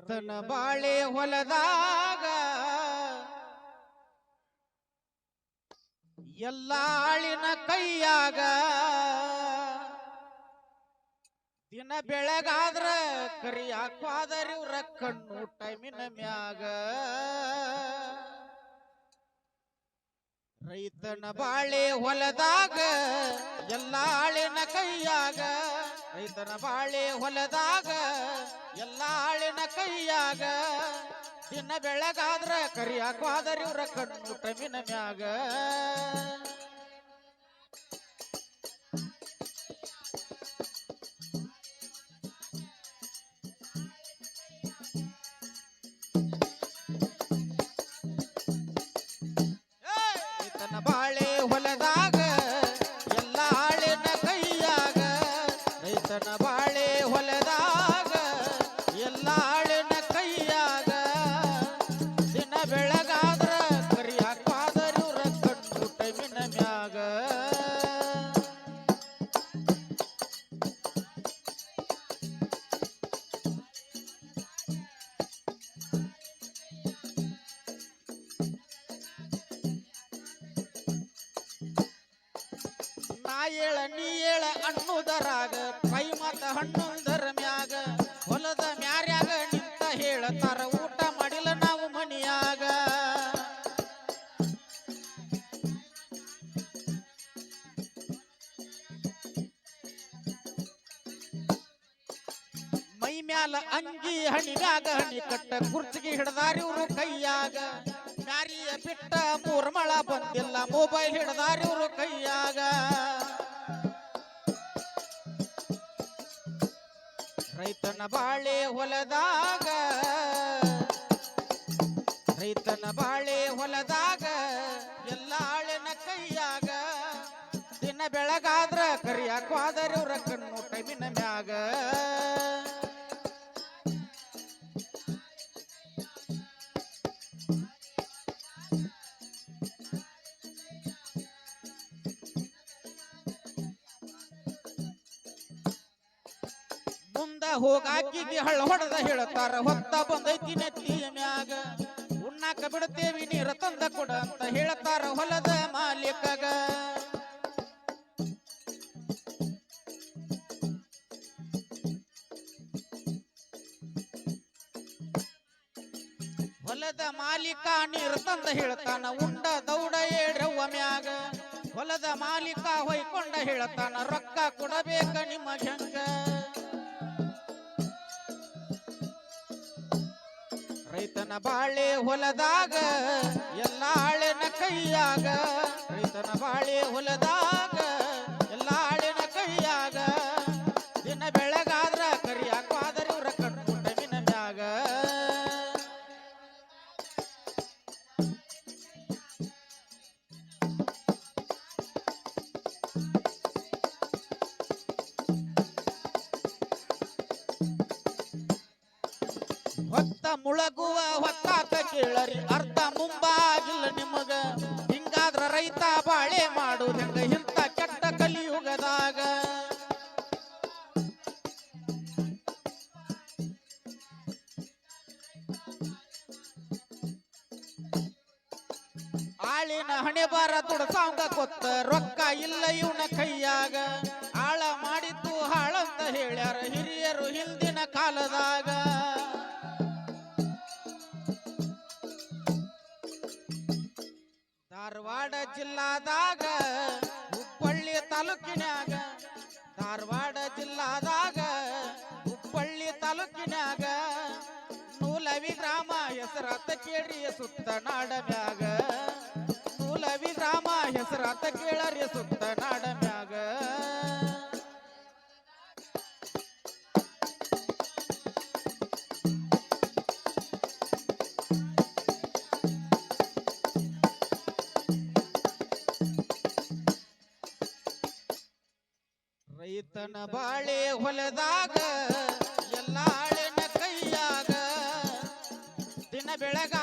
ರೈತನ ಬಾಳೆ ಹೊಲದಾಗ ಎಲ್ಲ ಆಳಿನ ಕೈಯಾಗ ದಿನ ಬೆಳಗಾದ್ರ ಕರಿ ಹಾಕ್ವಾದರಿ ಇವ್ರ ಕಣ್ಣು ಟೈಮಿನ ಮ್ಯಾಗ ರೈತನ ಬಾಳೆ ಹೊಲದಾಗ ಎಲ್ಲ ಆಳಿನ ಕೈಯಾಗ ರೈತನ ಬಾಳೆ ಹೊಲದಾಗ ಎಲ್ಲ ಆಳಿನ ಕೈಯಾಗ ದಿನ ಬೆಳಗಾದ್ರ ಕರಿ ಹಾಕ್ವಾದರಿ ಇವ್ರ ಕಣ್ಣು ಟೈಮಿನ ಮ್ಯಾಗ ಬಾಳೆ ಹೊಲದಾಗ ಎಲ್ಲ ಆಳಿನ ಕೈಯಾಗ ರೈತನ ಬಾಳೆ ಹೊಲದಾಗ ಎಲ್ಲ ಆಳಿನ ಕೈಯಾಗ ದಿನ ಬೆಳಗಾದ್ರ ಕರಿ ಹಾಕ್ವಾದರಿ ಇವ್ರ ಕಣ್ಣು ಟೈಮಿನ ಮ್ಯಾಗ ಏಳ ನೀ ಏಳ ಅನ್ನುದರಾಗ ಕೈ ಮತ ಹಣ್ಣುಂದರ ಮ್ಯಾಗ ಹೊಲದ ಮ್ಯಾರ್ಯಾಗ ನಿಂತ ಹೇಳತಾರ ಊಟ ಮಾಡಿಲ್ಲ ನಾವು ಮನಿಯಾಗ ಮೈ ಮ್ಯಾಲ ಅಂಗಿ ಹಣಿ ಮ್ಯಾಗ ಹಣಿ ಕಟ್ಟ ಕುರ್ಚಿಗೆ ಹಿಡ್ದಾರಿ ಇವ್ರು ಕೈಯಾಗ ಮ್ಯಾರಿಯ ಬಿಟ್ಟ ಮೂರ್ ಮಳ ಬಂದಿಲ್ಲ ಮೊಬೈಲ್ ಹಿಡ್ದಾರಿ ಇವ್ರು ಕೈಯಾಗ ರೈತನ ಬಾಳೆ ಹೊಲದಾಗ ರೈತನ ಬಾಳೆ ಹೊಲದಾಗ ಎಲ್ಲ ಆಳಿನ ಕೈಯಾಗ ದಿನ ಬೆಳಗಾದ್ರ ಕರಿ ಹಾಕ್ವಾದರಿ ಇವ್ರ ಕಣ್ಣು ಟೈಮಿನ ಮ್ಯಾಗ ಮುಂದ ಹೋಗಾಕಿಗೆ ಹಳ್ಳ ಹೊಡೆದ ಹೇಳ್ತಾರ ಹೊತ್ತ ಬಂದೈತಿ ನೆತ್ತಿಯ ಮ್ಯಾಗ ಉಣ್ಣಾಕ ಬಿಡ್ತೇವಿ ನೀರ ತಂದ ಕೊಡ ಅಂತ ಹೇಳ್ತಾರ ಹೊಲದ ಮಾಲೀಕಗ ಹೊಲದ ಮಾಲೀಕ ನೀರು ತಂದ ಹೇಳ್ತಾನ ಉಂಡ ದೌಡ ಏಡ್ರವ್ವ ಮ್ಯಾಗ ಹೊಲದ ಮಾಲೀಕ ಹೊಯ್ಕೊಂಡ ಹೇಳ್ತಾನ ರೊಕ್ಕ ಕೊಡಬೇಕ ನಿಮಗಂಗ ರೈತನ ಬಾಳೆ ಹೊಲದಾಗ ಎಲ್ಲ ಆಳಿನ ಕೈಯಾಗ ರೈತನ ಬಾಳೆ ಹೊಲದಾಗ ಎಲ್ಲ ಆಳಿನ ಕೈಯಾಗ ದಿನ ಬೆಳಗಾದ್ರ ಕರಿ ಹಾಕ್ವಾದರಿ ಇವ್ರ ಕಣ್ಣು ಟೈಮಿನ ಮ್ಯಾಗ ಹೊತ್ತ ಮುಳಗುವ ಹೊತ್ತಾಕ ಕೇಳರಿ ಅರ್ಧ ಮುಂಬಾಗಿಲ್ಲ ನಿಮಗ ಹಿಂಗಾದ್ರ ರೈತ ಬಾಳೆ ಮಾಡುದ ಹೆಂಗ ಇಂತ ಕೆಟ್ಟ ಕಲಿಯುಗದಾಗ ಆಳಿನ ಹಣೆ ಬಾರ ದುಡ್ಸಾಂಗ ಕೊತ್ತ ರೊಕ್ಕ ಇಲ್ಲ ಇವನ ಕೈಯಾಗ ಆಳ ಮಾಡಿದ್ದು ಹಾಳಂತ ಹೇಳ್ಯಾರ ಹಿರಿಯರು ಹಿಂದಿನ ಕಾಲದಾಗ ಧಾರವಾಡ ಜಿಲ್ಲಾದಾಗ ಹುಬ್ಬಳ್ಳಿ ತಾಲೂಕಿನ್ಯಾಗ ಧಾರವಾಡ ಜಿಲ್ಲಾದಾಗ ಹುಬ್ಬಳ್ಳಿ ತಾಲೂಕಿನ್ಯಾಗ ನೂಲವಿ ಗ್ರಾಮ ಹೆಸರಾತ ಕೇಳ್ರಿ ಸುತ್ತ ನಾಡ ಮ್ಯಾಗ ನೂಲವಿ ಗ್ರಾಮ ಹೆಸರಾತ ಕೇಳರಿ ಸುತ್ತ ನಾಡ ಮ್ಯಾಗ ರೈತನ ಬಾಳೆ ಹೊಲದಾಗ ಎಲ್ಲ ಆಳಿನ ಕೈಯಾಗ ದಿನ ಬೆಳಗ